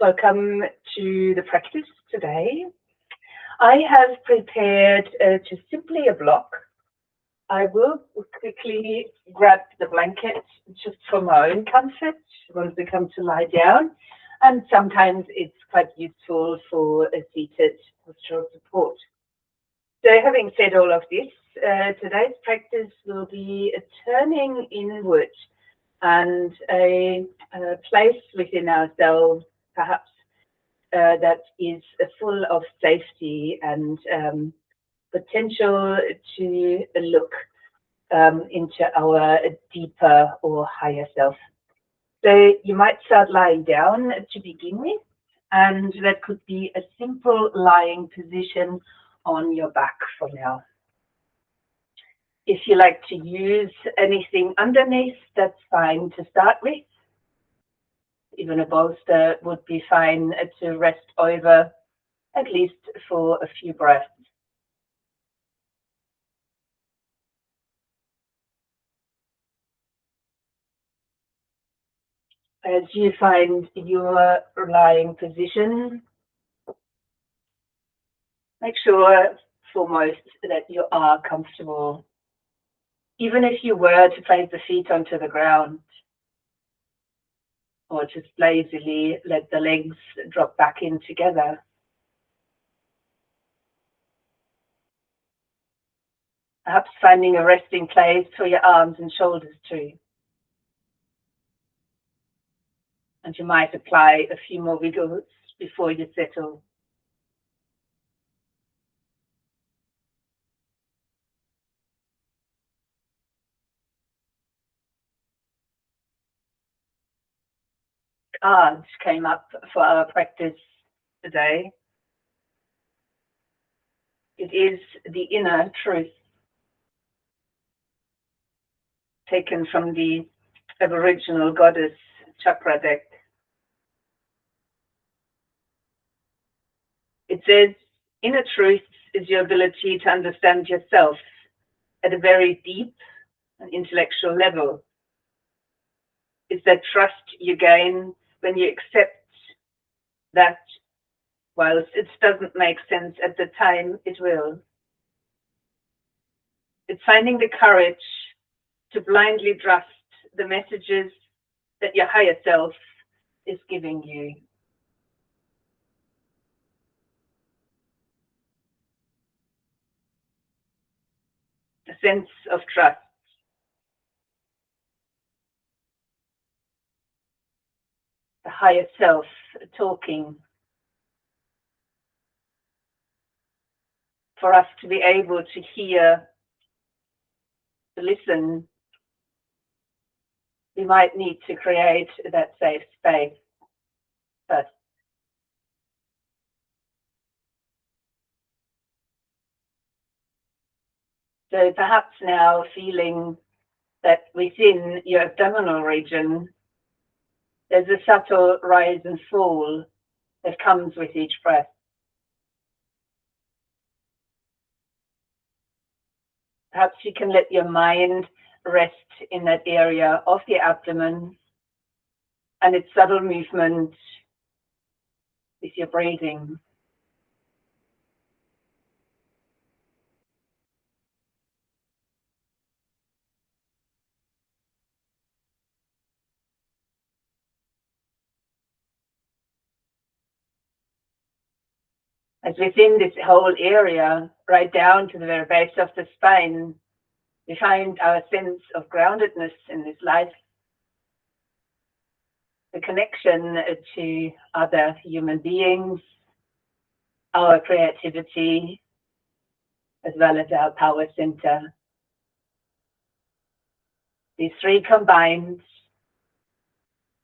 Welcome to the practice today. I have prepared just simply a block. I will quickly grab the blanket just for my own comfort once we come to lie down. And sometimes it's quite useful for a seated postural support. So having said all of this, today's practice will be a turning inward and a place within ourselves, perhaps that is full of safety and potential to look into our deeper or higher self. So you might start lying down to begin with, and that could be a simple lying position on your back for now. If you like to use anything underneath, that's fine to start with. Even a bolster would be fine to rest over, at least for a few breaths. As you find your lying position, make sure foremost that you are comfortable. Even if you were to place the feet onto the ground, or just lazily let the legs drop back in together. Perhaps finding a resting place for your arms and shoulders too. And you might apply a few more wiggles before you settle. Cards came up for our practice today. It is the inner truth, taken from the Aboriginal goddess chakra deck. It says, inner truth is your ability to understand yourself at a very deep and intellectual level. It's that trust you gain when you accept that whilst it doesn't make sense at the time, it will. It's finding the courage to blindly trust the messages that your higher self is giving you. A sense of trust. The higher self talking. For us to be able to hear, to listen, we might need to create that safe space first. So perhaps now feeling that within your abdominal region, there's a subtle rise and fall that comes with each breath. Perhaps you can let your mind rest in that area of the abdomen and its subtle movement with your breathing. As within this whole area, right down to the very base of the spine, we find our sense of groundedness in this life, the connection to other human beings, our creativity, as well as our power center. These three combined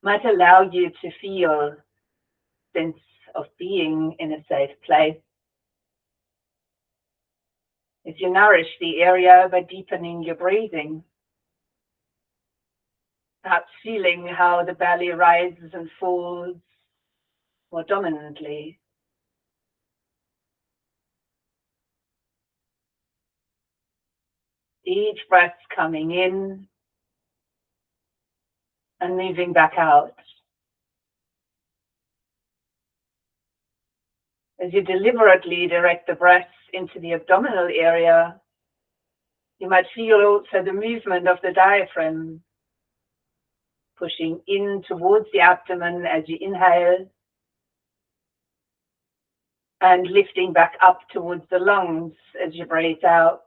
might allow you to feel a sense of being in a safe place. As you nourish the area by deepening your breathing, perhaps feeling how the belly rises and falls more dominantly. Each breath coming in and moving back out. As you deliberately direct the breath into the abdominal area, you might feel also the movement of the diaphragm pushing in towards the abdomen as you inhale and lifting back up towards the lungs as you breathe out.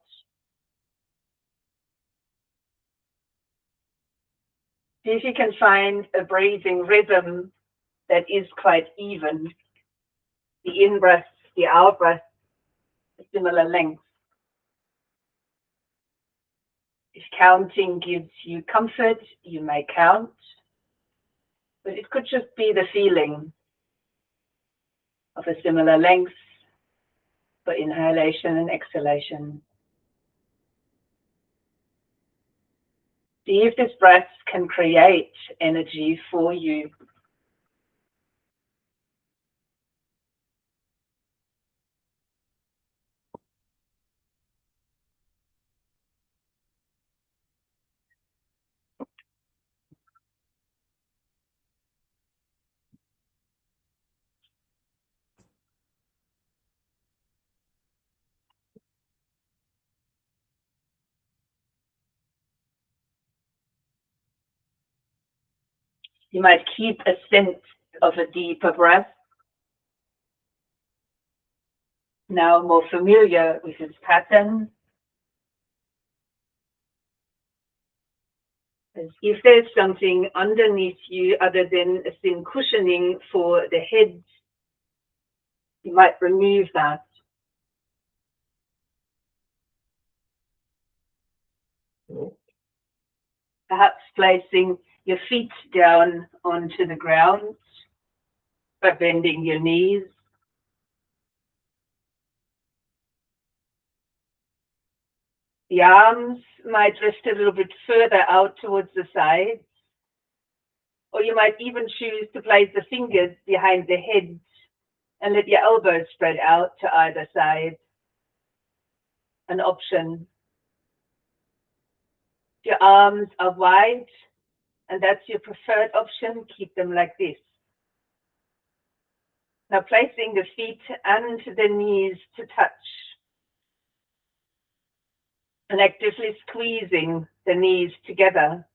See if you can find a breathing rhythm that is quite even. The in-breath, the out-breath, a similar length. If counting gives you comfort, you may count, but it could just be the feeling of a similar length for inhalation and exhalation. See if this breath can create energy for you. You might keep a sense of a deeper breath, now more familiar with its pattern. As if there's something underneath you other than a thin cushioning for the head, you might remove that. Perhaps placing your feet down onto the ground by bending your knees. The arms might drift a little bit further out towards the sides, or you might even choose to place the fingers behind the head and let your elbows spread out to either side. An option. If your arms are wide and that's your preferred option, keep them like this. Now placing the feet and the knees to touch and actively squeezing the knees together.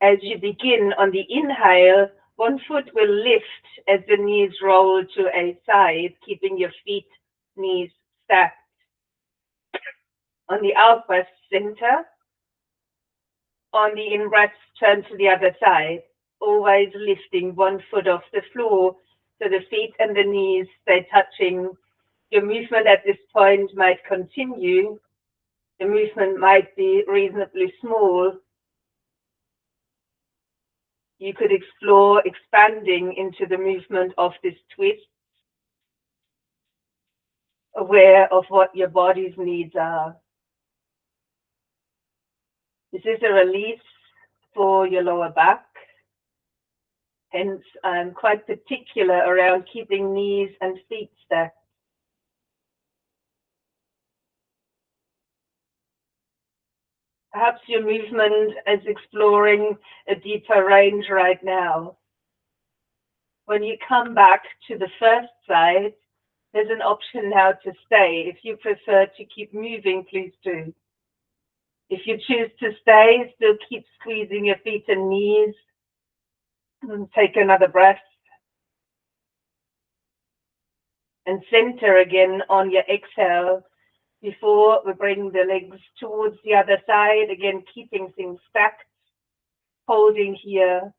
As you begin on the inhale, one foot will lift as the knees roll to a side, keeping your feet, knees stacked. On the out breath, center. On the in breath, turn to the other side, always lifting one foot off the floor so the feet and the knees stay touching. Your movement at this point might continue. The movement might be reasonably small. You could explore expanding into the movement of this twist, aware of what your body's needs are. This is a release for your lower back. Hence, I'm quite particular around keeping knees and feet stacked. Perhaps your movement is exploring a deeper range right now. When you come back to the first side, there's an option now to stay. If you prefer to keep moving, please do. If you choose to stay, still keep squeezing your feet and knees. And take another breath. And center again on your exhale before we bring the legs towards the other side. Again, keeping things stacked, holding here.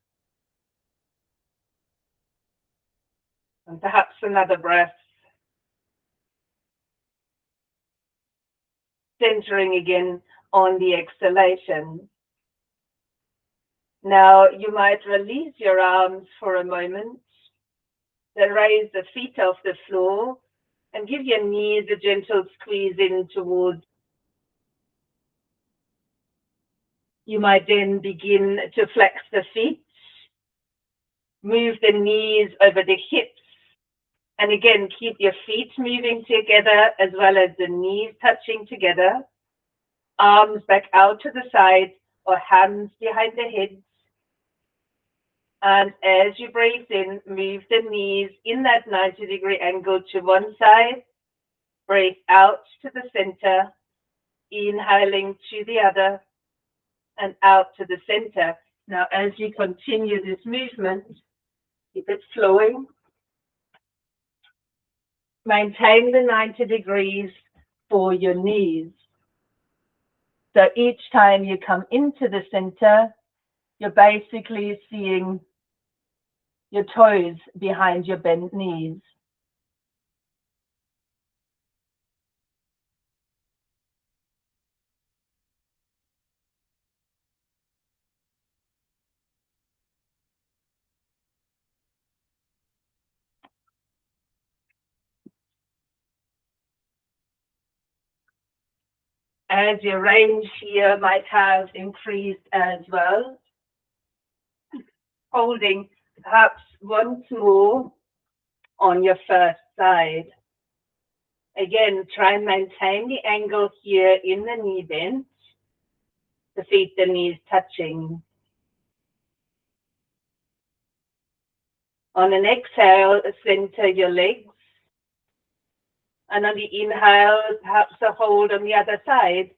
And perhaps another breath. Centering again on the exhalation. Now you might release your arms for a moment. Then raise the feet off the floor and give your knees a gentle squeeze in towards. You might then begin to flex the feet, move the knees over the hips, and again keep your feet moving together as well as the knees touching together. Arms back out to the side or hands behind the head. And as you breathe in, move the knees in that 90-degree angle to one side. Breathe out to the center, inhaling to the other, and out to the center. Now, as you continue this movement, keep it flowing. Maintain the 90 degrees for your knees. So each time you come into the center, you're basically seeing your toes behind your bent knees. As your range here might have increased as well, holding perhaps once more on your first side. Again, try and maintain the angle here in the knee bend, the feet, the knees touching. On an exhale, center your legs. And on the inhale, perhaps a hold on the other side.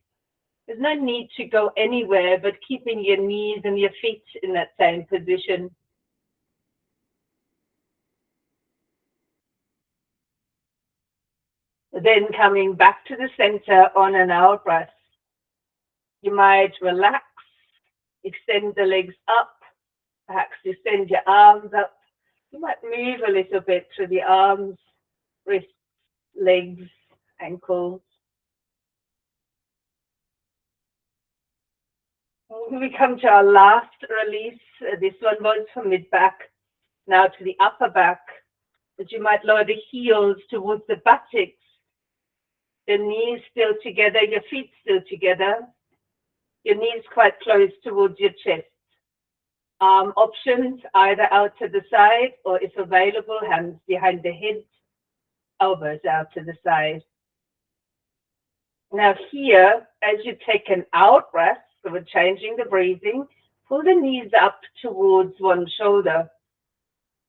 There's no need to go anywhere, but keeping your knees and your feet in that same position. Then coming back to the center on an out breath. You might relax, extend the legs up, perhaps extend your arms up. You might move a little bit through the arms, wrists, legs, ankles. When we come to our last release, this one was from mid-back, now to the upper back, that you might lower the heels towards the buttocks, the knees still together, your feet still together, your knees quite close towards your chest. Arm options, either out to the side or if available, hands behind the head, elbows out to the side. Now here, as you take an out breath, so we're changing the breathing, pull the knees up towards one shoulder.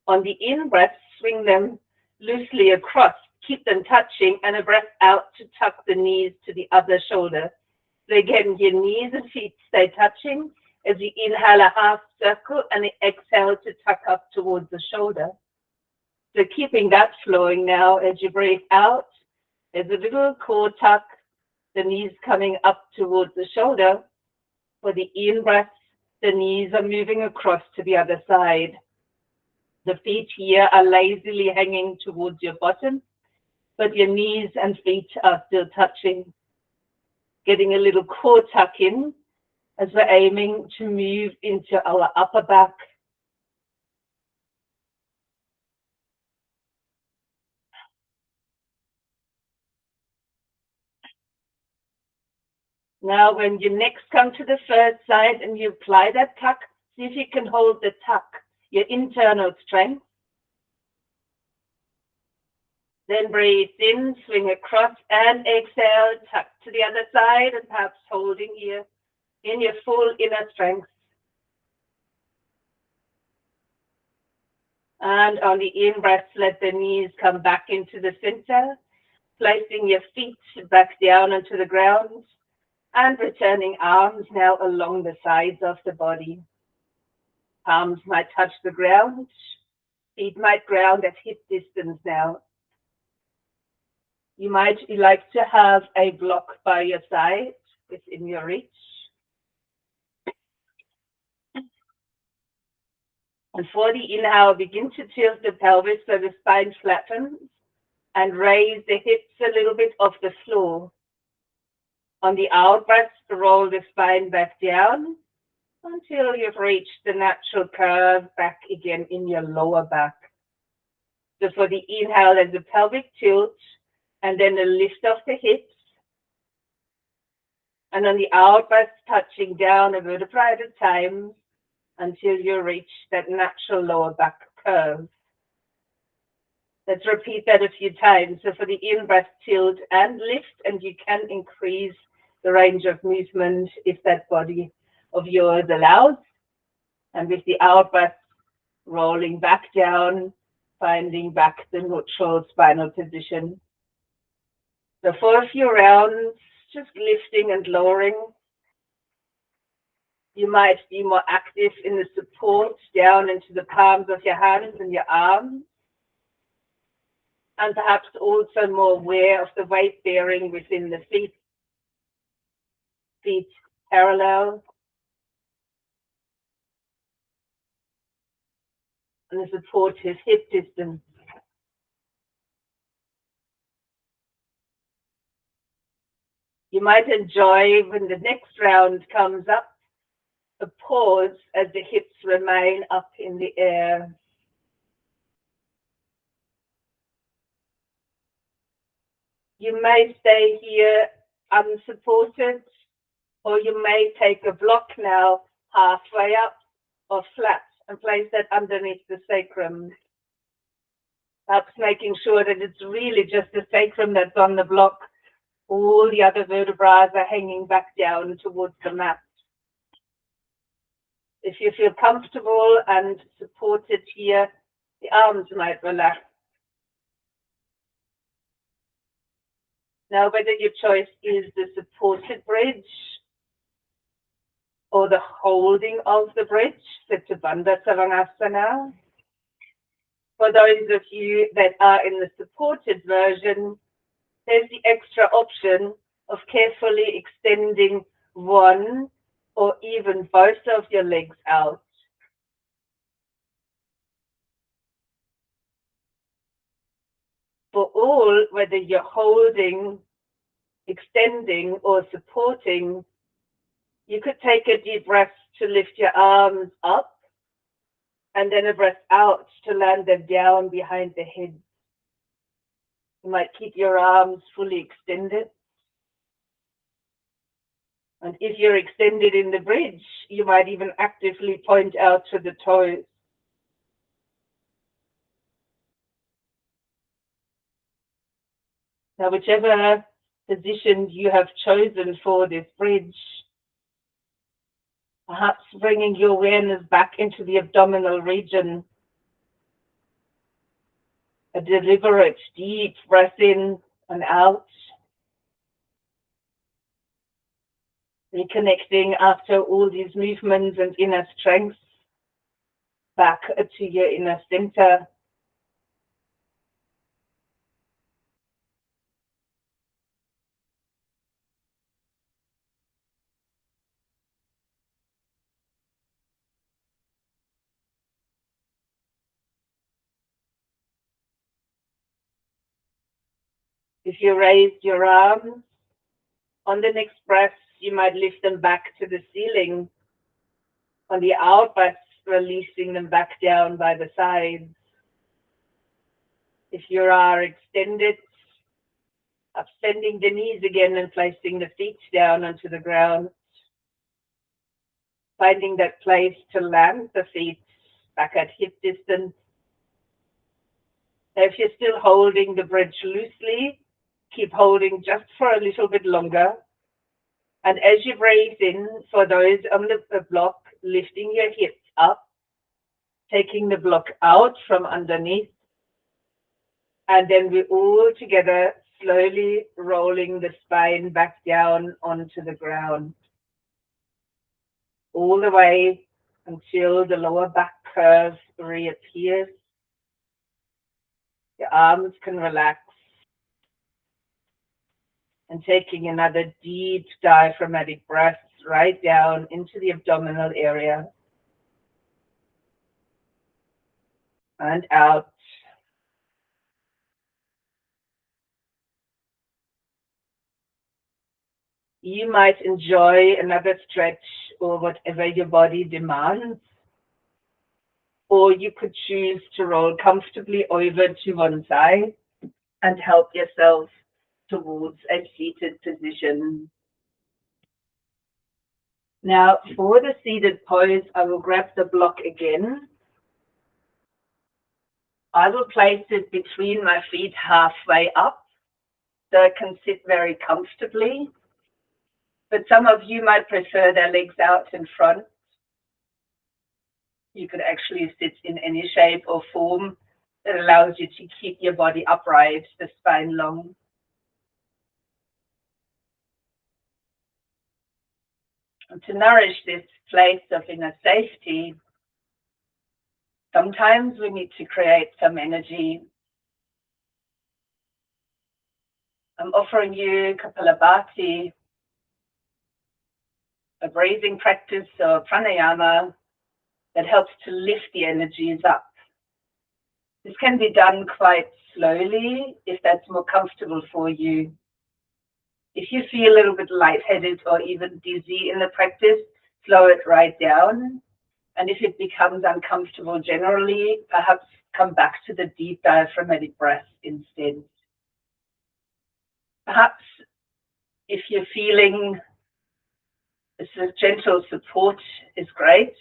On the in breath, swing them loosely across, keep them touching, and a breath out to tuck the knees to the other shoulder. So again, your knees and feet stay touching as you inhale a half circle and exhale to tuck up towards the shoulder. So keeping that flowing now as you breathe out, there's a little core tuck, the knees coming up towards the shoulder. For the in breath, the knees are moving across to the other side. The feet here are lazily hanging towards your bottom, but your knees and feet are still touching. Getting a little core tuck in as we're aiming to move into our upper back. Now, when you next come to the first side and you apply that tuck, see if you can hold the tuck, your internal strength. Then breathe in, swing across, and exhale, tuck to the other side, and perhaps holding here in your full inner strength. And on the in-breath, let the knees come back into the center, placing your feet back down onto the ground, and returning arms now along the sides of the body. Palms might touch the ground, feet might ground at hip distance now. You might like to have a block by your side, within your reach. And for the inhale, begin to tilt the pelvis so the spine flattens and raise the hips a little bit off the floor. On the out breath, roll the spine back down until you've reached the natural curve back again in your lower back. So for the inhale, there's a pelvic tilt and then a lift of the hips. And on the out breath, touching down a vertebra at a time until you reach that natural lower back curve. Let's repeat that a few times. So for the in-breath, tilt and lift, and you can increase the range of movement if that body of yours allows. And with the out-breath, rolling back down, finding back the neutral spinal position. So for a few rounds, just lifting and lowering. You might be more active in the support down into the palms of your hands and your arms, and perhaps also more aware of the weight bearing within the feet. Feet parallel, and the support is hip distance. You might enjoy, when the next round comes up, a pause as the hips remain up in the air. You may stay here unsupported, or you may take a block now halfway up or flat and place that underneath the sacrum. Perhaps making sure that it's really just the sacrum that's on the block. All the other vertebrae are hanging back down towards the mat. If you feel comfortable and supported here, the arms might relax. Now, whether your choice is the supported bridge or the holding of the bridge, Siddha Bandha Savasana. For those of you that are in the supported version, there's the extra option of carefully extending one or even both of your legs out. For all, whether you're holding, extending, or supporting, you could take a deep breath to lift your arms up and then a breath out to land them down behind the head. You might keep your arms fully extended. And if you're extended in the bridge, you might even actively point out to the toes. Now, whichever position you have chosen for this bridge, perhaps bringing your awareness back into the abdominal region. A deliberate, deep breath in and out. Reconnecting after all these movements and inner strength back to your inner center. If you raise your arms, on the next breath, you might lift them back to the ceiling. On the out breath, releasing them back down by the sides. If you are extended, upstanding the knees again and placing the feet down onto the ground. Finding that place to land the feet back at hip distance. Now, if you're still holding the bridge loosely, keep holding just for a little bit longer. And as you breathe in, for those on the block, lifting your hips up, taking the block out from underneath, and then we all together slowly rolling the spine back down onto the ground. All the way until the lower back curve reappears. Your arms can relax. And taking another deep diaphragmatic breath right down into the abdominal area. And out. You might enjoy another stretch or whatever your body demands. Or you could choose to roll comfortably over to one side and help yourself towards a seated position. Now, for the seated pose, I will grab the block again. I will place it between my feet halfway up, so I can sit very comfortably. But some of you might prefer their legs out in front. You could actually sit in any shape or form that allows you to keep your body upright, the spine long. And to nourish this place of inner safety, sometimes we need to create some energy. I'm offering you Kapalabhati, a breathing practice or pranayama that helps to lift the energies up. This can be done quite slowly if that's more comfortable for you. If you feel a little bit lightheaded or even dizzy in the practice, slow it right down. And if it becomes uncomfortable generally, perhaps come back to the deep diaphragmatic breath instead. Perhaps if you're feeling a gentle support is great,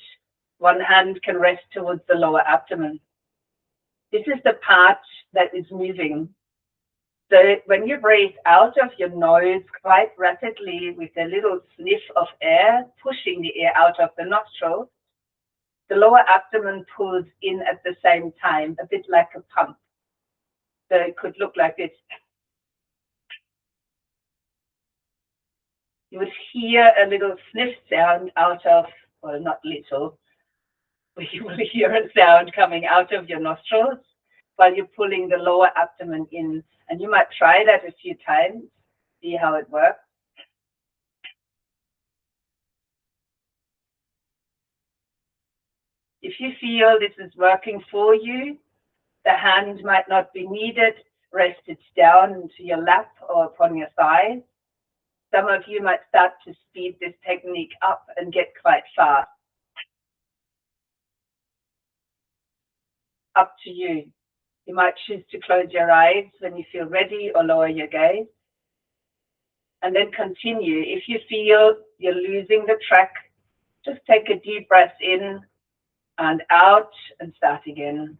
one hand can rest towards the lower abdomen. This is the part that is moving. So when you breathe out of your nose quite rapidly with a little sniff of air, pushing the air out of the nostrils, the lower abdomen pulls in at the same time, a bit like a pump. So it could look like this. You would hear a little sniff sound out of, well, not little, but you will hear a sound coming out of your nostrils while you're pulling the lower abdomen in. And you might try that a few times, see how it works. If you feel this is working for you, the hand might not be needed. Rest it down into your lap or upon your thigh. Some of you might start to speed this technique up and get quite fast. Up to you. You might choose to close your eyes when you feel ready or lower your gaze. And then continue. If you feel you're losing the track, just take a deep breath in and out and start again.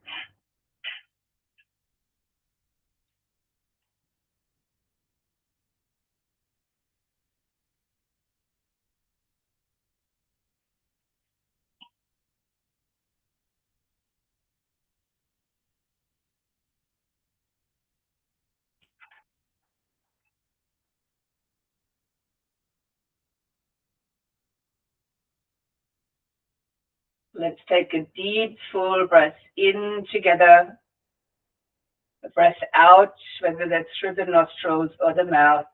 Let's take a deep, full breath in together. A breath out, whether that's through the nostrils or the mouth,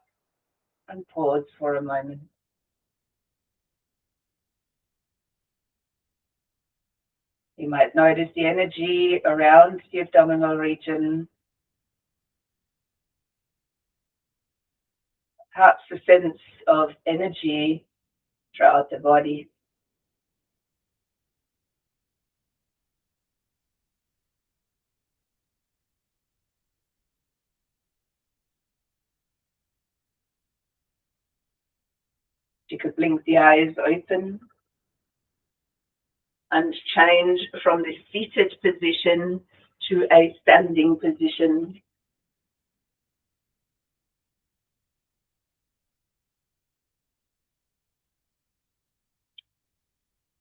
and pause for a moment. You might notice the energy around the abdominal region, perhaps a sense of energy throughout the body. You could blink the eyes open and change from the seated position to a standing position.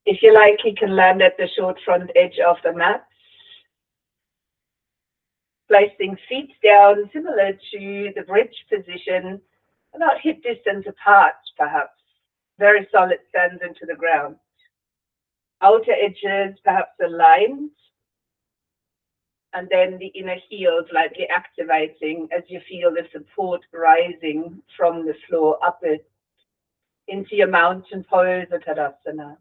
If you like, you can land at the short front edge of the mat, placing feet down similar to the bridge position, about hip distance apart perhaps. Very solid stands into the ground. Outer edges perhaps aligned, and then the inner heels lightly activating as you feel the support rising from the floor upwards into your mountain pose or Tadasana.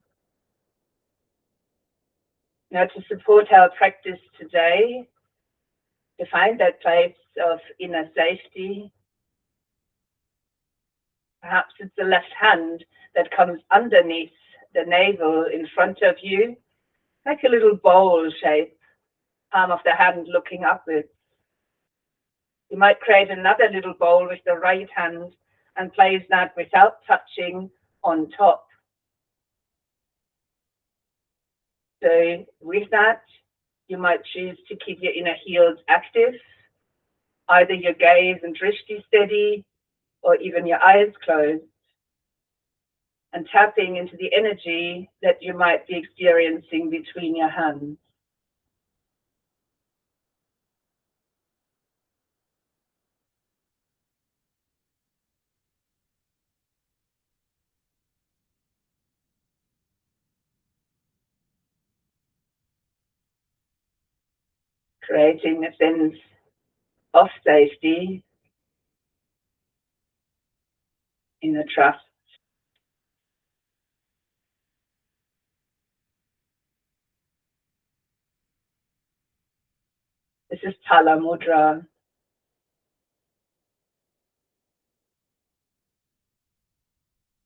Now, to support our practice today, to find that place of inner safety, perhaps it's the left hand that comes underneath the navel in front of you, like a little bowl shape, palm of the hand looking upwards. You might create another little bowl with the right hand and place that without touching on top. So with that, you might choose to keep your inner heels active, either your gaze and drishti steady, or even your eyes closed. and tapping into the energy that you might be experiencing between your hands. Creating a sense of safety, inner trust. This is Pala Mudra.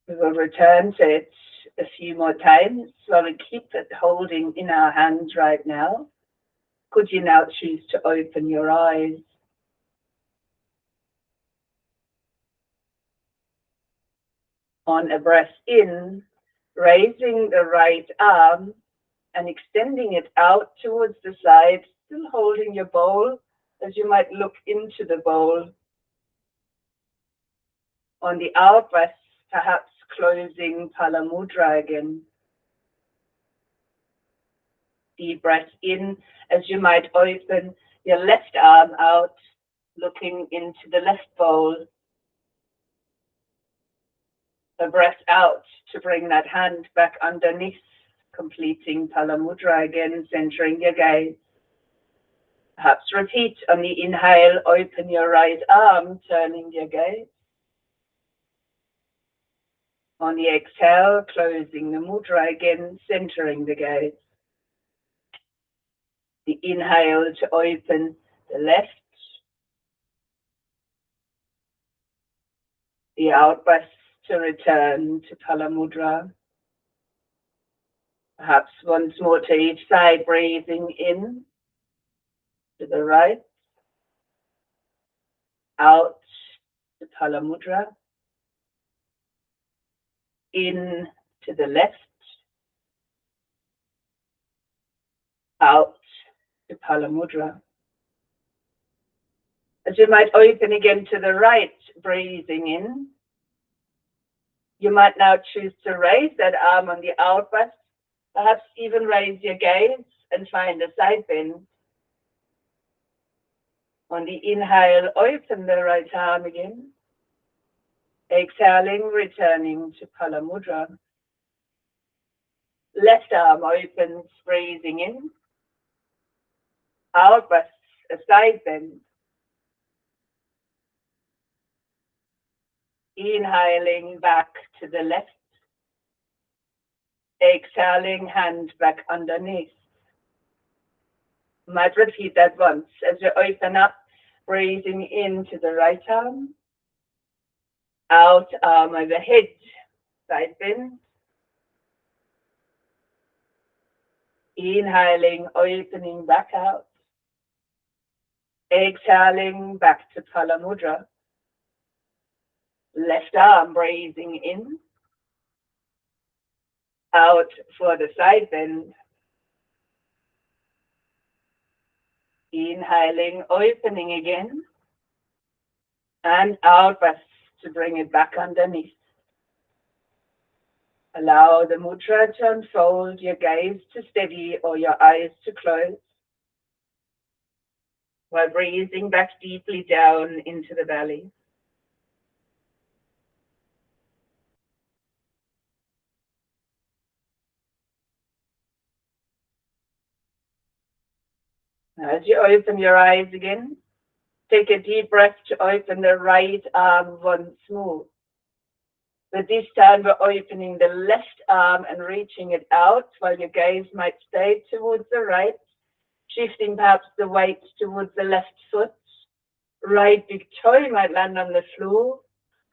We will return to it a few more times while we keep it holding in our hands right now. Could you now choose to open your eyes? On a breath in, raising the right arm and extending it out towards the side, still holding your bowl as you might look into the bowl. On the out breath, perhaps closing Pala Mudra again. Deep breath in as you might open your left arm out, looking into the left bowl. A breath out to bring that hand back underneath, completing Pala Mudra again, centering your gaze. Perhaps repeat on the inhale, open your right arm, turning your gaze. On the exhale, closing the mudra again, centering the gaze. The inhale to open the left. The out breath to return to Pala Mudra. Perhaps once more to each side, breathing in to the right. Out to Pala Mudra. In to the left. Out to Pala Mudra. As you might open again to the right, breathing in. You might now choose to raise that arm on the out breath, perhaps even raise your gaze and find a side bend. On the inhale, open the right arm again. Exhaling, returning to Pala Mudra. Left arm opens, breathing in. Out breath, a side bend. Inhaling back to the left. Exhaling, hand back underneath. Might repeat that once as you open up, breathing into the right arm. Out arm overhead, side bend. Inhaling, opening back out. Exhaling, back to Pala Mudra. Left arm, breathing in. Out for the side bend. Inhaling, opening again. And out breath to bring it back underneath. Allow the mudra to unfold, your gaze to steady or your eyes to close. While breathing back deeply down into the belly. As you open your eyes again, take a deep breath to open the right arm once more. But this time we're opening the left arm and reaching it out while your gaze might stay towards the right, shifting perhaps the weight towards the left foot. Right big toe might land on the floor,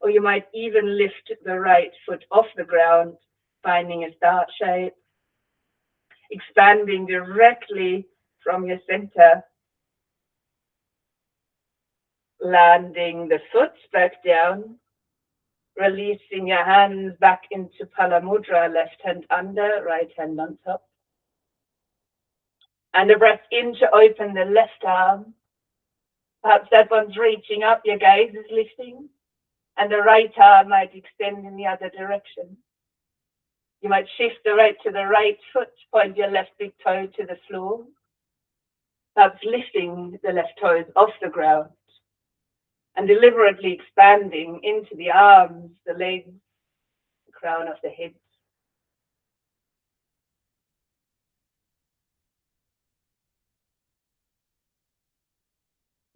or you might even lift the right foot off the ground, finding a star shape, expanding directly from your center, landing the foot back down, releasing your hands back into Pala Mudra, left hand under, right hand on top. And a breath in to open the left arm. Perhaps that one's reaching up, your gaze is lifting, and the right arm might extend in the other direction. You might shift the weight to the right foot, point your left big toe to the floor, perhaps lifting the left toes off the ground and deliberately expanding into the arms, the legs, the crown of the head.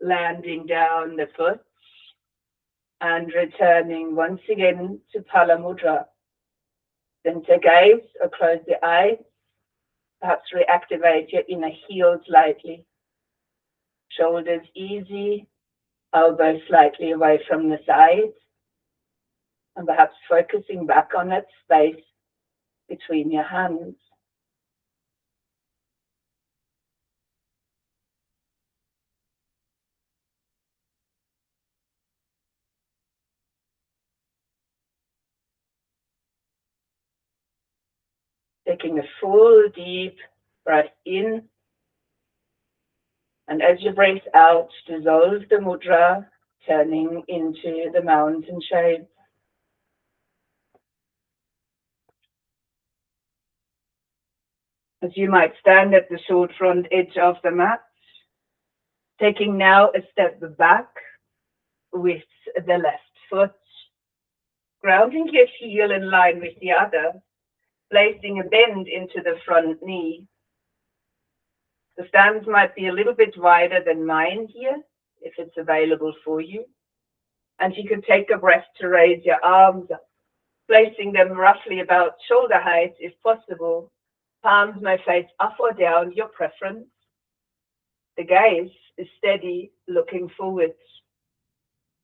Landing down the foot and returning once again to Pala Mudra. Center gaze or close the eyes. Perhaps reactivate your inner heel slightly. Shoulders easy, elbows slightly away from the sides. And perhaps focusing back on that space between your hands. Taking a full deep breath in. And as you breathe out, dissolve the mudra, turning into the mountain shape. As you might stand at the short front edge of the mat, taking now a step back with the left foot, grounding your heel in line with the other, placing a bend into the front knee. The stance might be a little bit wider than mine here, if it's available for you. And you can take a breath to raise your arms up, placing them roughly about shoulder height if possible. Palms may face up or down, your preference. The gaze is steady, looking forwards.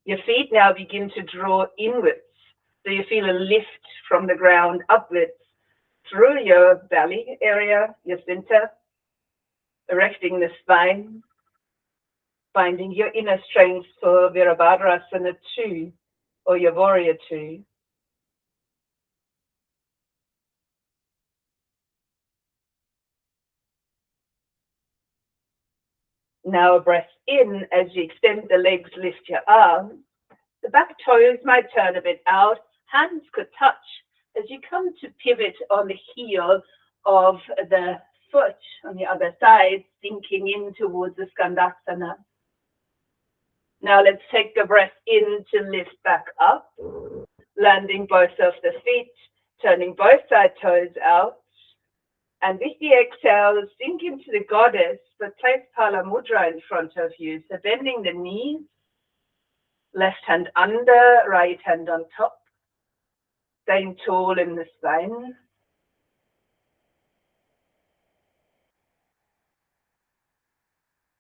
Your feet now begin to draw inwards, so you feel a lift from the ground upwards through your belly area, your center, erecting the spine, finding your inner strength for Virabhadrasana 2 or your Warrior 2. Now a breath in as you extend the legs, lift your arms. The back toes might turn a bit out. Hands could touch as you come to pivot on the heel of the foot on the other side, sinking in towards the Skandasana. Now let's take a breath in to lift back up, landing both of the feet, turning both side toes out. And with the exhale, sink into the goddess, but place Pala Mudra in front of you. So bending the knees, left hand under, right hand on top, staying tall in the spine.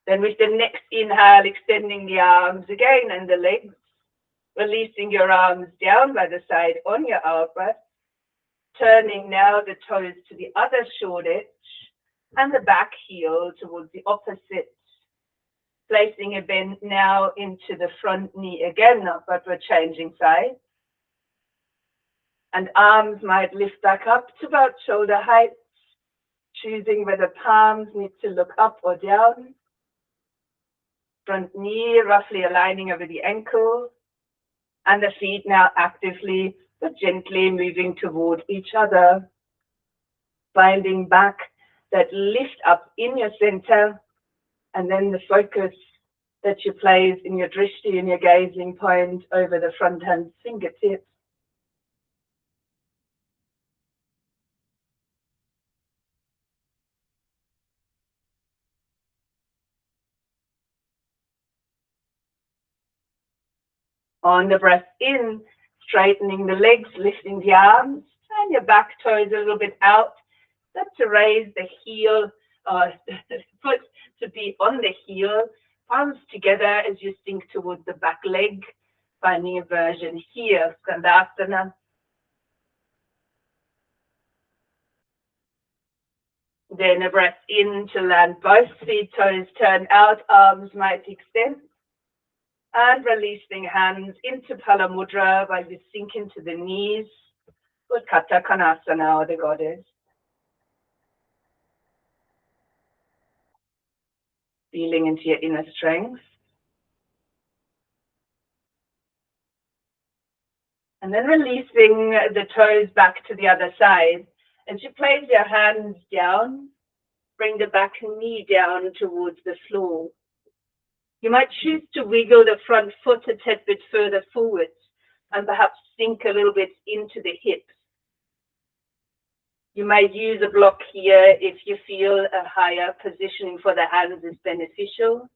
Then with the next inhale, extending the arms again and the legs, releasing your arms down by the side on your out-breath, turning now the toes to the other short edge and the back heel towards the opposite, placing a bend now into the front knee again, but we're changing sides. And arms might lift back up to about shoulder height, choosing whether palms need to look up or down. Front knee roughly aligning over the ankle, and the feet now actively but gently moving toward each other, finding back that lift up in your center, and then the focus that you place in your drishti, in your gazing point over the front hand fingertips. On the breath in, straightening the legs, lifting the arms, and your back toes a little bit out. Start to raise the heel, the foot to be on the heel, palms together as you sink towards the back leg, finding a version here, Skandasana. Then a breath in to land both feet, toes turn out, arms might extend. And releasing hands into Pala Mudra while you sink into the knees, Utkata Konasana, or the goddess. Feeling into your inner strength. And then releasing the toes back to the other side. As you place your hands down, bring the back knee down towards the floor. You might choose to wiggle the front foot a tad bit further forward and perhaps sink a little bit into the hips. You might use a block here if you feel a higher positioning for the hands is beneficial.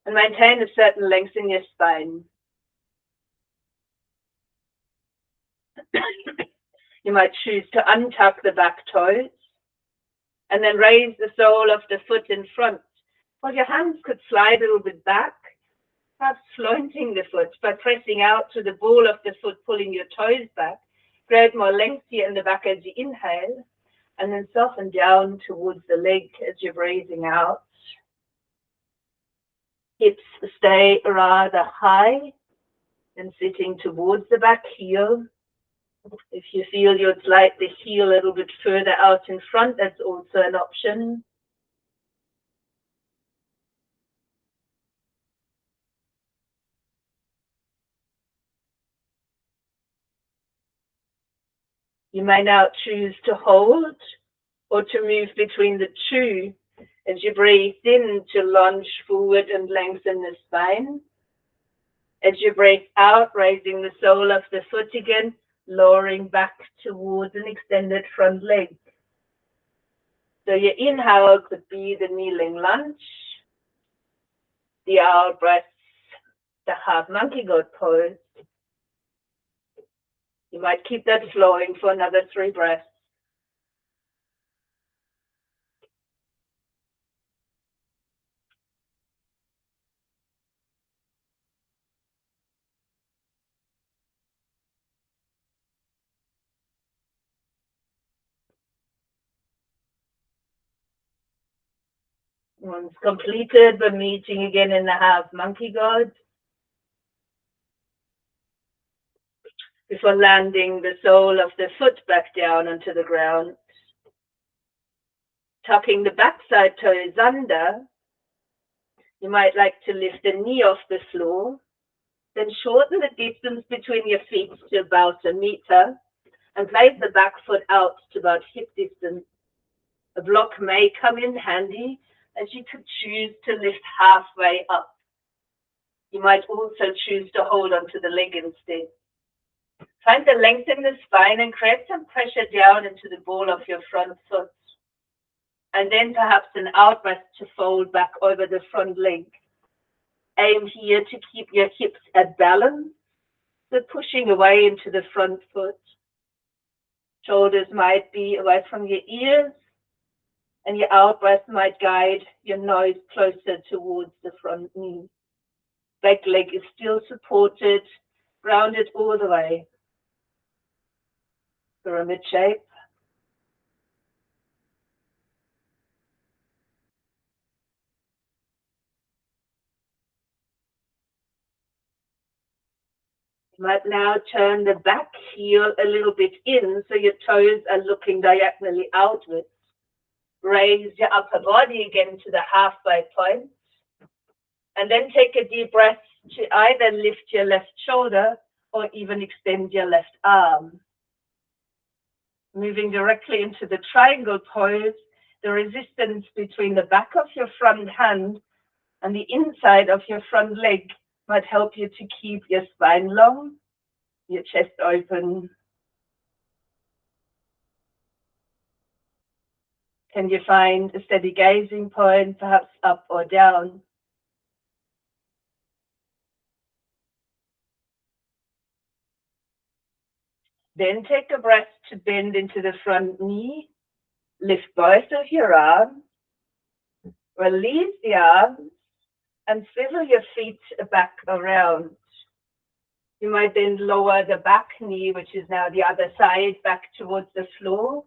And maintain a certain length in your spine. You might choose to untuck the back toes and then raise the sole of the foot in front. Well, your hands could slide a little bit back, perhaps flaunting the foot by pressing out to the ball of the foot, pulling your toes back. Create more length here in the back as you inhale, and then soften down towards the leg as you're breathing out. Hips stay rather high and sitting towards the back heel. If you feel you'd slide the heel a little bit further out in front, that's also an option. You may now choose to hold or to move between the two as you breathe in to lunge forward and lengthen the spine. As you breathe out, raising the sole of the foot again, lowering back towards an extended front leg. So your inhale could be the kneeling lunge, the out breath, the half monkey goat pose. You might keep that flowing for another 3 breaths. Once completed, we're meeting again in the half monkey goat. Before landing the sole of the foot back down onto the ground. Tucking the backside toes under, you might like to lift the knee off the floor, then shorten the distance between your feet to about 1 meter and place the back foot out to about hip distance. A block may come in handy as you could choose to lift halfway up. You might also choose to hold onto the leg instead. Find the length in the spine and create some pressure down into the ball of your front foot. And then perhaps an out breath to fold back over the front leg. Aim here to keep your hips at balance, so pushing away into the front foot. Shoulders might be away from your ears, and your out breath might guide your nose closer towards the front knee. Back leg is still supported, grounded all the way. Pyramid shape. You might now turn the back heel a little bit in so your toes are looking diagonally outwards. Raise your upper body again to the halfway point. And then take a deep breath to either lift your left shoulder or even extend your left arm. Moving directly into the triangle pose, the resistance between the back of your front hand and the inside of your front leg might help you to keep your spine long, your chest open. Can you find a steady gazing point, perhaps up or down? Then take a breath to bend into the front knee. Lift both of your arms. Release the arms and swivel your feet back around. You might then lower the back knee, which is now the other side, back towards the floor.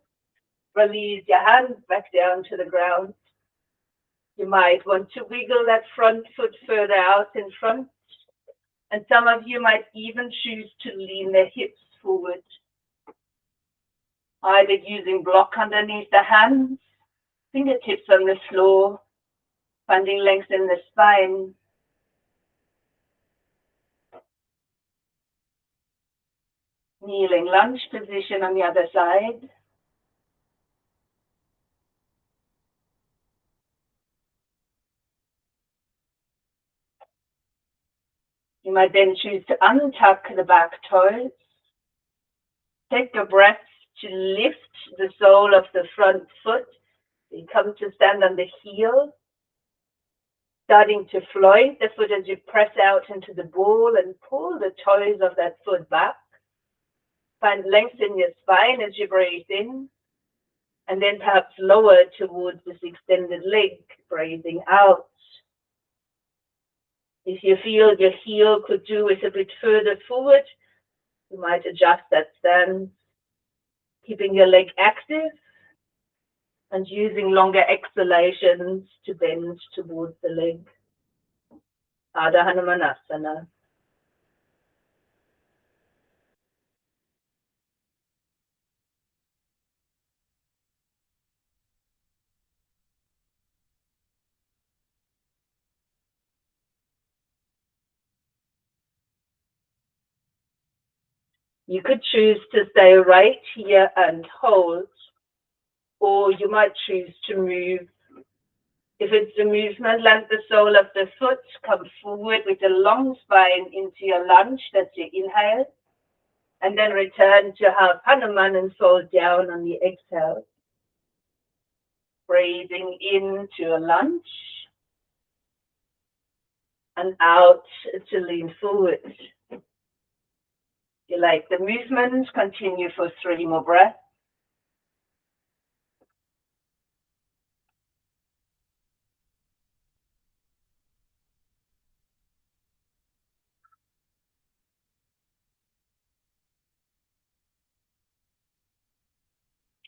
Release your hands back down to the ground. You might want to wiggle that front foot further out in front. And some of you might even choose to lean the hips forward. Either using block underneath the hands, fingertips on the floor, finding length in the spine. Kneeling lunge position on the other side. You might then choose to untuck the back toes. Take a breath to lift the sole of the front foot. You come to stand on the heel, starting to float the foot as you press out into the ball and pull the toes of that foot back. Find length in your spine as you breathe in, and then perhaps lower towards this extended leg, breathing out. If you feel your heel could do with a bit further forward, you might adjust that stance, keeping your leg active and using longer exhalations to bend towards the leg. Ardha Hanumanasana. You could choose to stay right here and hold, or you might choose to move. If it's a movement, let the sole of the foot come forward with a long spine into your lunge, that's your inhale, and then return to half Hanuman and fold down on the exhale. Breathing into a lunge and out to lean forward. You like the movement, continue for 3 more breaths.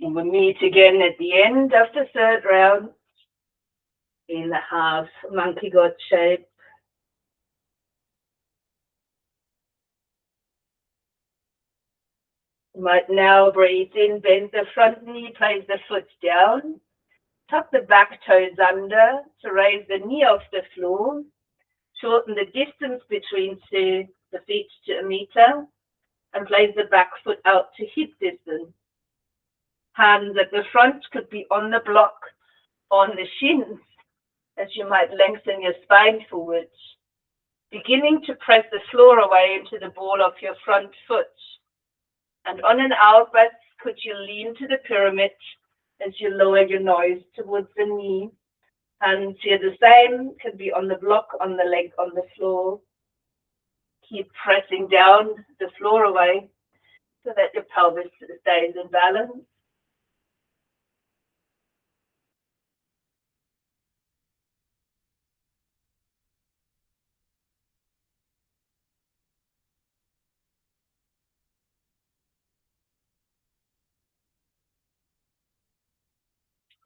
And we'll meet again at the end of the 3rd round in the half monkey god shape. You might now breathe in, bend the front knee, place the foot down, tuck the back toes under to raise the knee off the floor, shorten the distance between the feet to 1 meter, and place the back foot out to hip distance. Hands at the front could be on the block, on the shins, as you might lengthen your spine forward. Beginning to press the floor away into the ball of your front foot. And on an out breath, could you lean to the pyramid as you lower your nose towards the knee. Hands here the same, could be on the block, on the leg, on the floor. Keep pressing down the floor away so that your pelvis stays in balance.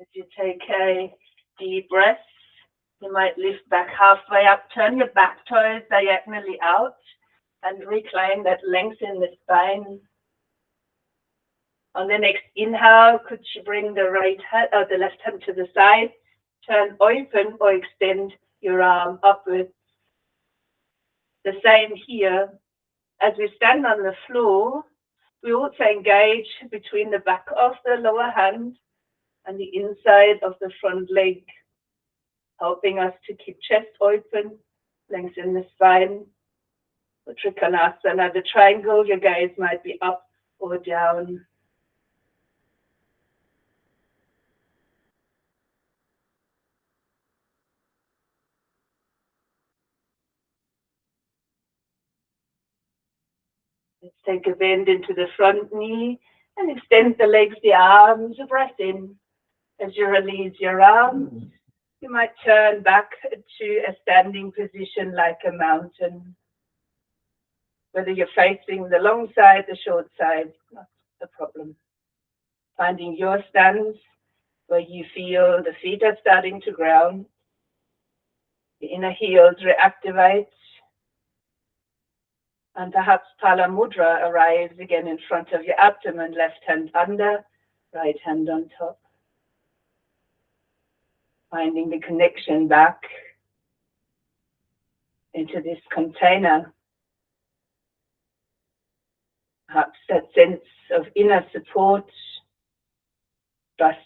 As you take a deep breath, you might lift back halfway up, turn your back toes diagonally out, and reclaim that length in the spine. On the next inhale, could you bring the right hand or the left hand to the side, turn open or extend your arm upwards. The same here. As we stand on the floor, we also engage between the back of the lower hand and the inside of the front leg, helping us to keep chest open, lengthen the spine. For Trikonasana, the triangle, your gaze might be up or down. Let's take a bend into the front knee and extend the legs, the arms, a breath in. As you release your arms, you might turn back to a standing position like a mountain. Whether you're facing the long side, the short side, not a problem. Finding your stance where you feel the feet are starting to ground, the inner heels reactivate, and perhaps Pala Mudra arrives again in front of your abdomen, left hand under, right hand on top. Finding the connection back into this container. Perhaps that sense of inner support, trust,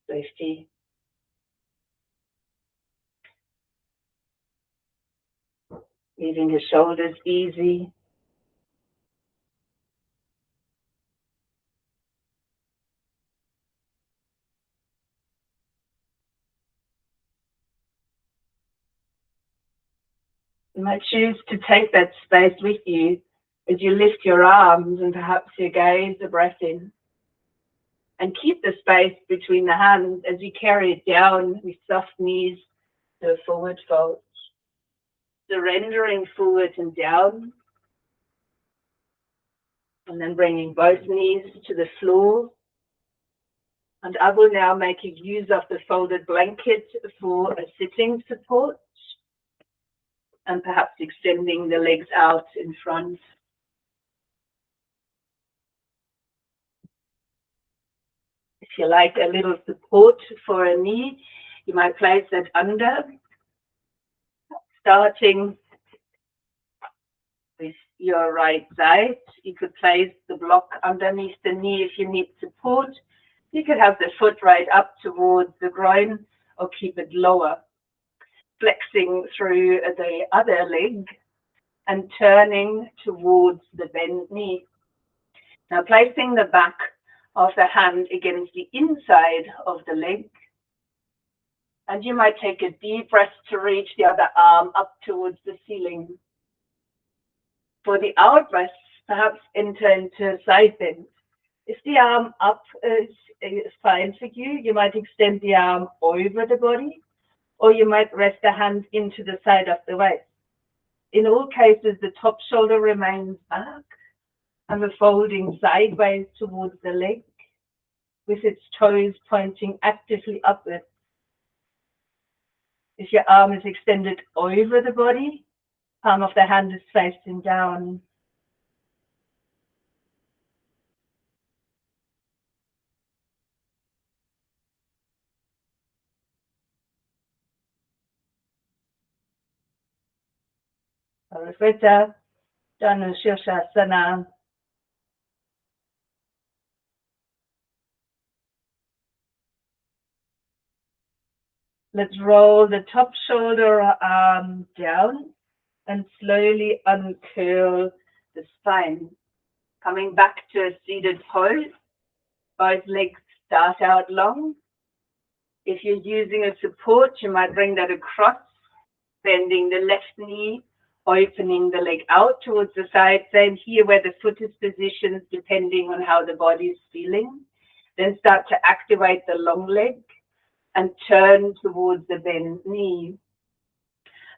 safety. Leaving your shoulders easy. You might choose to take that space with you as you lift your arms and perhaps you gaze the breath in. And keep the space between the hands as you carry it down with soft knees to a forward fold. Surrendering forward and down. And then bringing both knees to the floor. And I will now make a use of the folded blanket for a sitting support. And perhaps extending the legs out in front. If you like a little support for a knee, you might place that under, starting with your right side. You could place the block underneath the knee if you need support. You could have the foot right up towards the groin or keep it lower. Flexing through the other leg and turning towards the bent knee. Now placing the back of the hand against the inside of the leg. And you might take a deep breath to reach the other arm up towards the ceiling. For the out breath, perhaps enter into a side bend. If the arm up is fine for you, you might extend the arm over the body, or you might rest the hand into the side of the waist. In all cases, the top shoulder remains back and the folding sideways towards the leg, with its toes pointing actively upwards. If your arm is extended over the body, palm of the hand is facing down. Parivritta, Danu Shirshasana. Let's roll the top shoulder arm down and slowly uncurl the spine. Coming back to a seated pose, both legs start out long. If you're using a support, you might bring that across, bending the left knee, opening the leg out towards the side. Same here where the foot is positioned, depending on how the body is feeling. Then start to activate the long leg and turn towards the bent knee.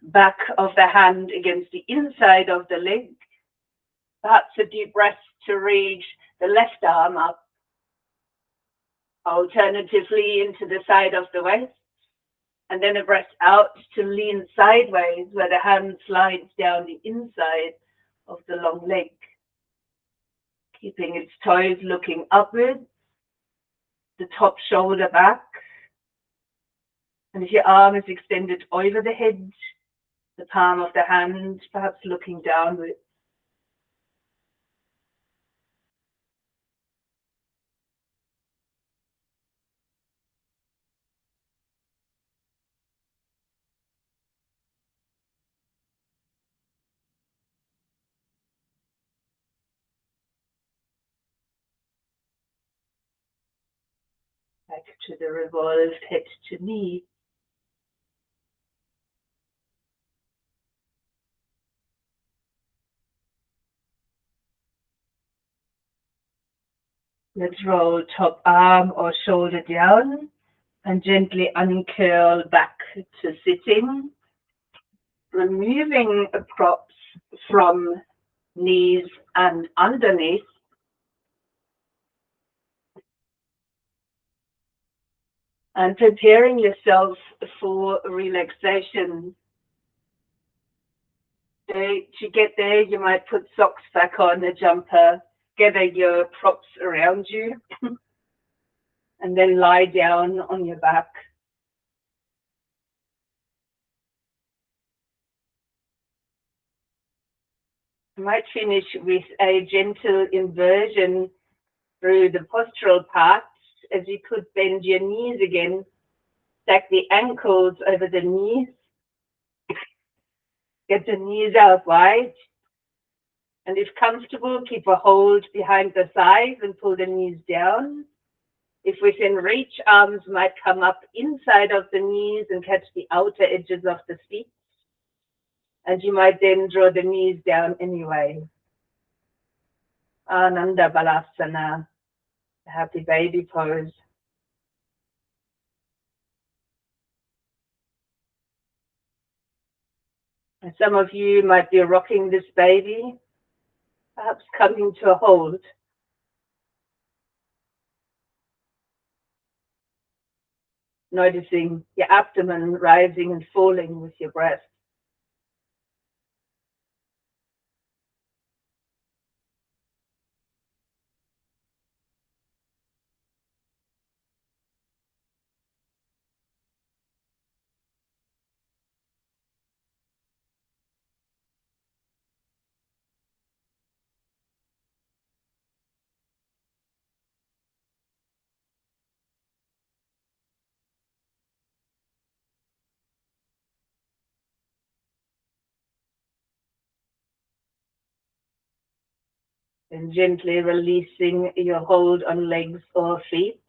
Back of the hand against the inside of the leg. Perhaps a deep breath to reach the left arm up. Alternatively into the side of the waist. And then a breath out to lean sideways where the hand slides down the inside of the long leg. Keeping its toes looking upwards. The top shoulder back. And if your arm is extended over the head, the palm of the hand perhaps looking downwards. Back to the revolved head to knee. Let's roll top arm or shoulder down and gently uncurl back to sitting. Removing props from knees and underneath. And preparing yourself for relaxation. To get there, you might put socks back on, a jumper, gather your props around you, and then lie down on your back. You might finish with a gentle inversion through the postural parts, as you could bend your knees again, stack the ankles over the knees, Get the knees out wide. And if comfortable, keep a hold behind the thighs and pull the knees down. If within reach, arms might come up inside of the knees and catch the outer edges of the feet. And you might then draw the knees down anyway. Ananda Balasana, happy baby pose. And some of you might be rocking this baby, perhaps coming to a hold. Noticing your abdomen rising and falling with your breath. And gently releasing your hold on legs or feet.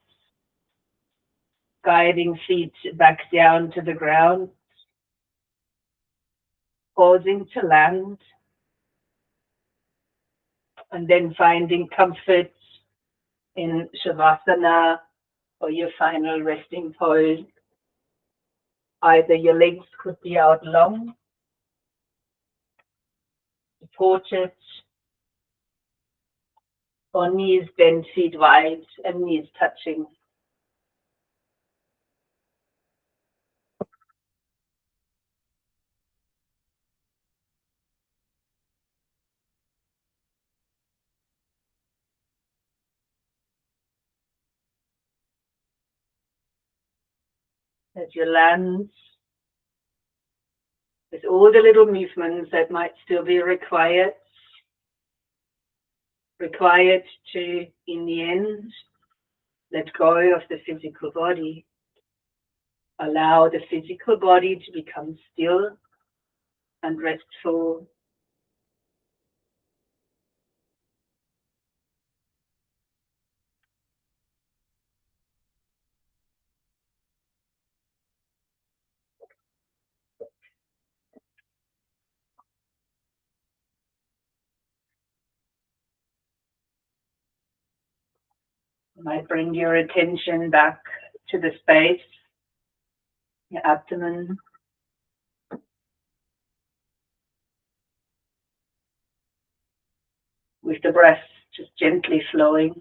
Guiding feet back down to the ground. Pausing to land. And then finding comfort in Shavasana or your final resting pose. Either your legs could be out long, supported, or knees bent, feet wide, and knees touching. As you land, with all the little movements that might still be required to, in the end, let go of the physical body. Allow the physical body to become still and restful. You might bring your attention back to the space, your abdomen. With the breath just gently flowing.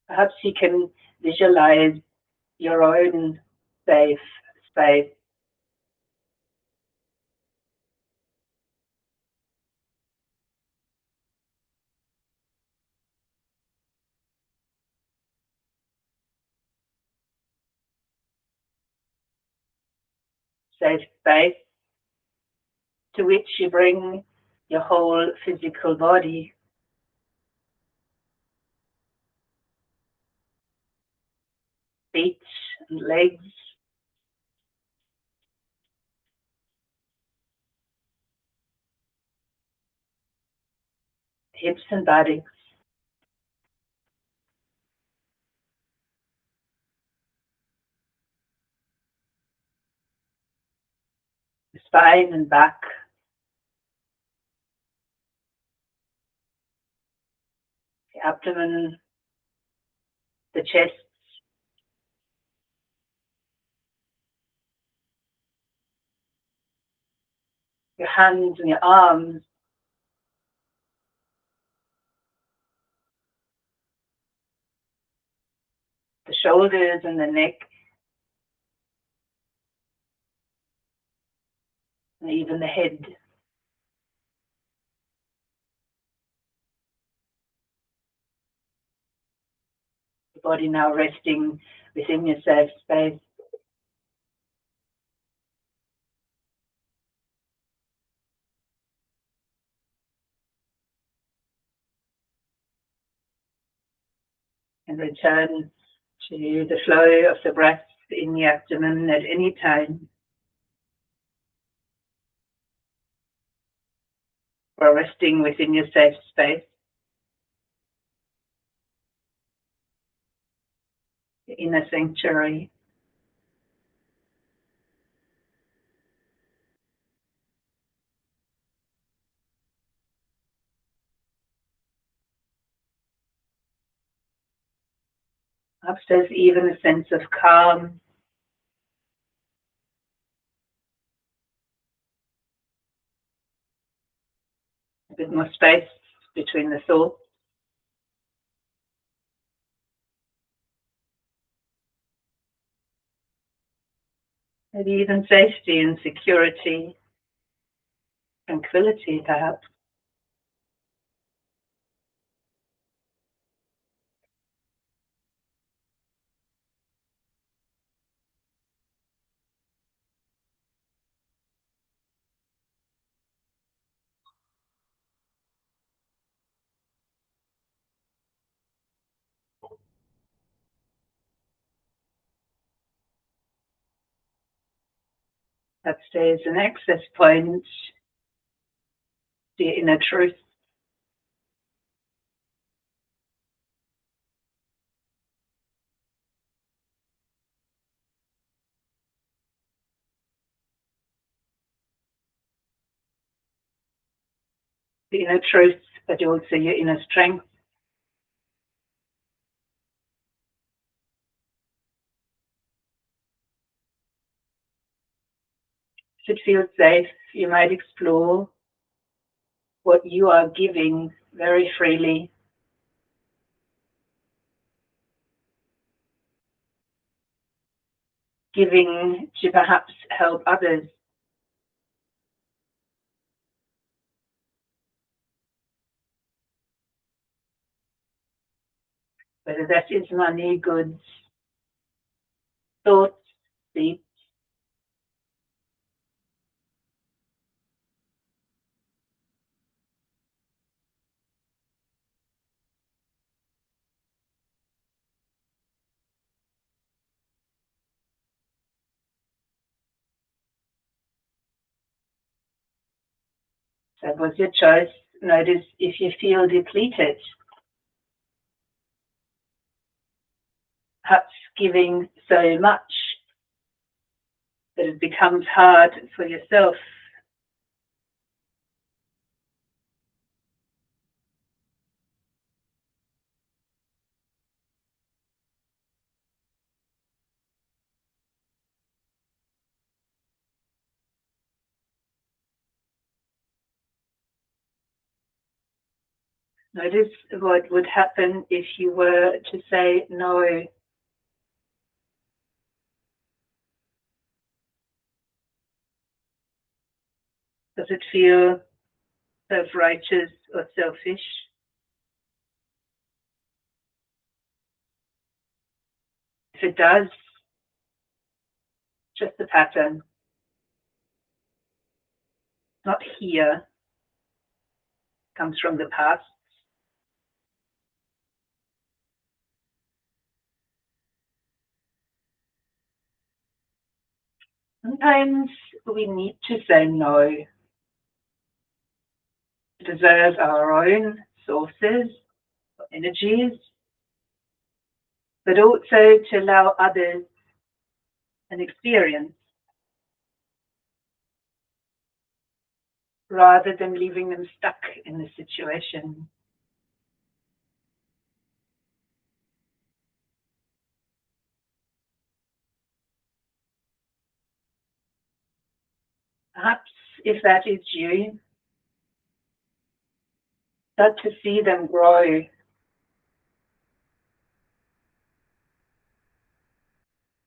Perhaps you can visualize your own safe space. Safe space to which you bring your whole physical body. Feet and legs. Hips and buttocks. The spine and back. The abdomen. The chest. Your hands and your arms. The shoulders and the neck. And even the head. The body now resting within your safe space. and return to the flow of the breath in the abdomen at any time, or resting within your safe space, the inner sanctuary. Perhaps there's even a sense of calm, a bit more space between the thoughts. Maybe even safety and security, tranquility perhaps. That stays an access point, the inner truth. The inner truth, but also your inner strength. If it feels safe, you might explore what you are giving very freely. Giving to perhaps help others. Whether that is money, goods, thoughts, deeds. That was your choice. Notice if you feel depleted, perhaps giving so much that it becomes hard for yourself. Notice what would happen if you were to say no. Does it feel self-righteous or selfish? If it does, just a pattern. Not here. Comes from the past. Sometimes we need to say no to preserve our own sources, energies, but also to allow others an experience rather than leaving them stuck in the situation. Perhaps if that is you, start to see them grow.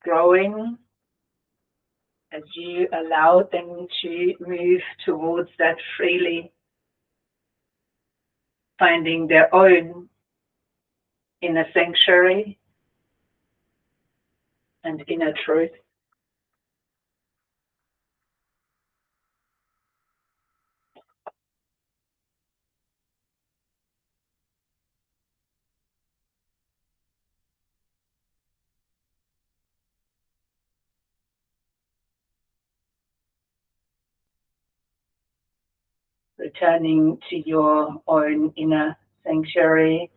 Growing as you allow them to move towards that freely, finding their own inner sanctuary and inner truth. returning to your own inner sanctuary,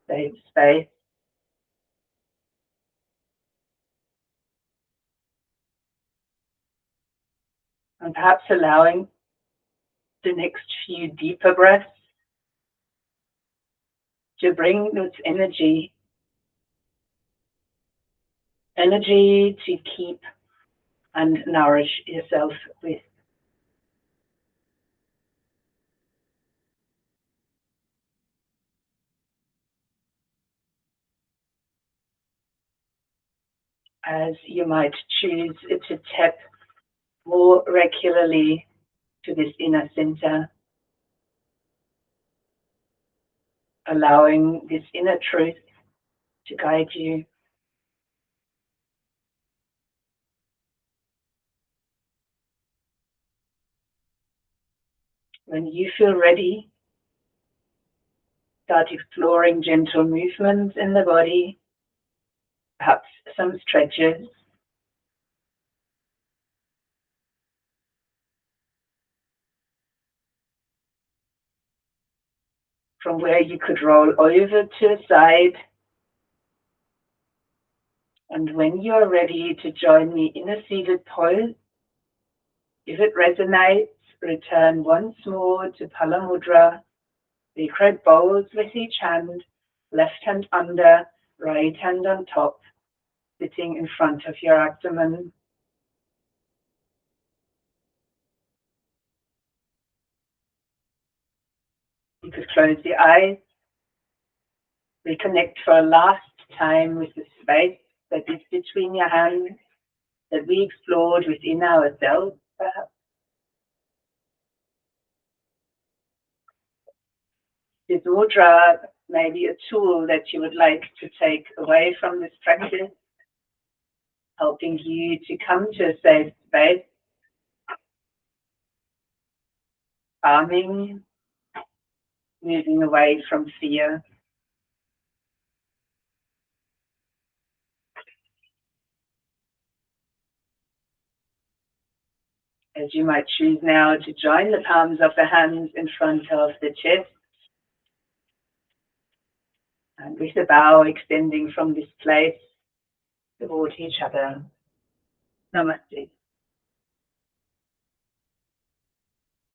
safe space. And perhaps allowing the next few deeper breaths to bring this energy to keep and nourish yourself with. As you might choose to tap more regularly to this inner center, allowing this inner truth to guide you. When you feel ready, start exploring gentle movements in the body, perhaps some stretches. From where you could roll over to a side. And when you are ready to join me in a seated pose, if it resonates, return once more to Pala Mudra. Sacred bows with each hand, left hand under, right hand on top, sitting in front of your abdomen. You could close the eyes, reconnect for a last time with the space that is between your hands, that we explored within ourselves, perhaps. This mudra may be a tool that you would like to take away from this practice, helping you to come to a safe space, calming, moving away from fear. As you might choose now to join the palms of the hands in front of the chest, and with the bow extending from this place toward each other. Namaste.